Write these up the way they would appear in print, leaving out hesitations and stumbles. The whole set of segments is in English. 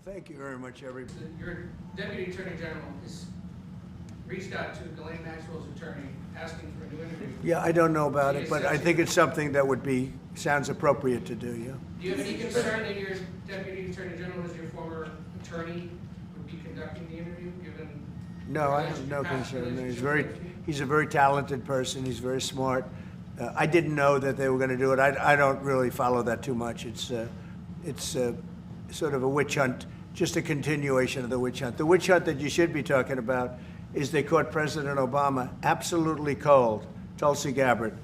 thank you very much, everybody. Your Deputy Attorney General has reached out to Ghislaine Maxwell's attorney asking for a new interview. Yeah, I don't know about it, but I think it's something that sounds appropriate to do, yeah. Do you have any concern that your Deputy Attorney General, as your former attorney, would be conducting the interview, given? No, I have no concern. He's a very talented person. He's very smart. I didn't know that they were going to do it. I don't really follow that too much. It's sort of a witch hunt, just a continuation of the witch hunt. The witch hunt that you should be talking about is they caught President Obama absolutely cold, Tulsi Gabbard.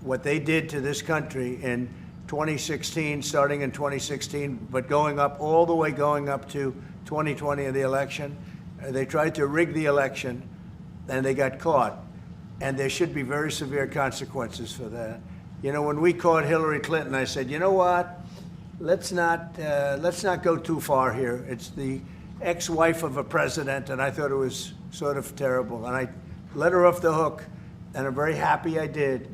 What they did to this country in 2016, starting in 2016, but going up to 2020 in the election. They tried to rig the election, and they got caught. And there should be very severe consequences for that. You know, when we caught Hillary Clinton, I said, you know what? Let's not go too far here. It's the ex-wife of a president, and I thought it was sort of terrible. And I let her off the hook, and I'm very happy I did.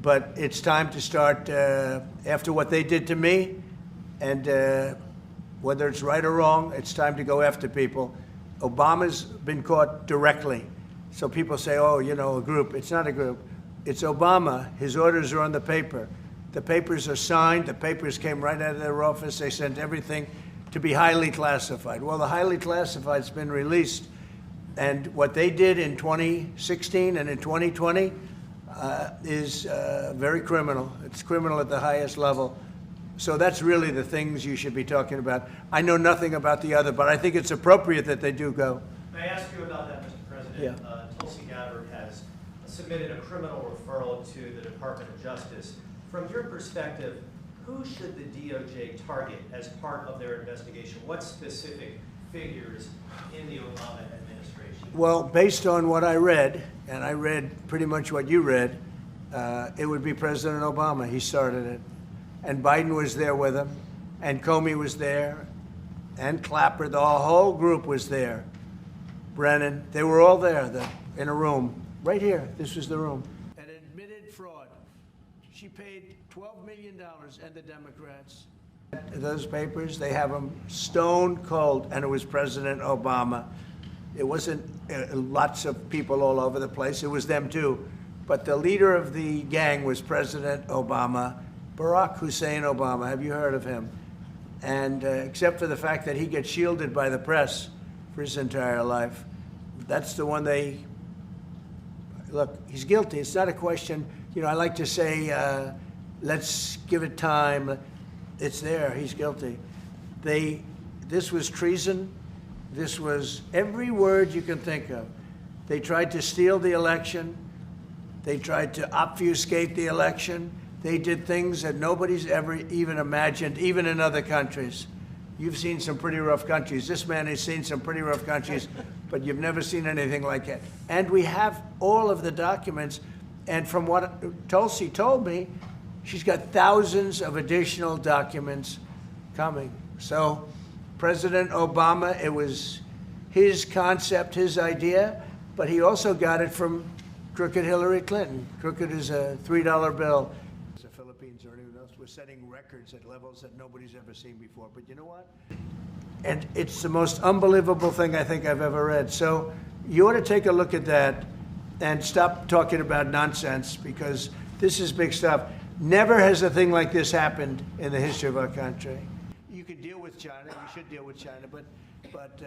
But it's time to start, after what they did to me, and whether it's right or wrong, it's time to go after people. Obama's been caught directly. So people say, oh, you know, a group. It's not a group. It's Obama. His orders are on the paper. The papers are signed. The papers came right out of their office. They sent everything to be highly classified. Well, the highly classified's been released. And what they did in 2016 and in 2020 is very criminal. It's criminal at the highest level. So that's really the things you should be talking about. I know nothing about the other, but I think it's appropriate that they do go. May I ask you about that, Mr. President? Yeah. Tulsi Gabbard has submitted a criminal referral to the Department of Justice. From your perspective, who should the DOJ target as part of their investigation? What specific figures in the Obama administration? Well, based on what I read, and I read pretty much what you read, it would be President Obama. He started it. And Biden was there with him, and Comey was there, and Clapper. The whole group was there. Brennan, they were all there in a room. Right here, this was the room. An admitted fraud. She paid $12 million, and the Democrats. Those papers, they have them stone cold, and it was President Obama. It wasn't lots of people all over the place. It was them too. But the leader of the gang was President Obama, Barack Hussein Obama. Have you heard of him? And except for the fact that he gets shielded by the press for his entire life, that's the one they, look, he's guilty. It's not a question, you know, I like to say, let's give it time. It's there, he's guilty. This was treason. This was every word you can think of. They tried to steal the election. They tried to obfuscate the election. They did things that nobody's ever even imagined, even in other countries. You've seen some pretty rough countries. This man has seen some pretty rough countries, but you've never seen anything like it. And we have all of the documents. And from what Tulsi told me, she's got thousands of additional documents coming. So President Obama, it was his concept, his idea, but he also got it from crooked Hillary Clinton. Crooked is a $3 bill. The Philippines or anyone else was setting records at levels that nobody's ever seen before. But you know what? And it's the most unbelievable thing I think I've ever read. So you ought to take a look at that and stop talking about nonsense, because this is big stuff. Never has a thing like this happened in the history of our country. You could deal with China. You should deal with China, but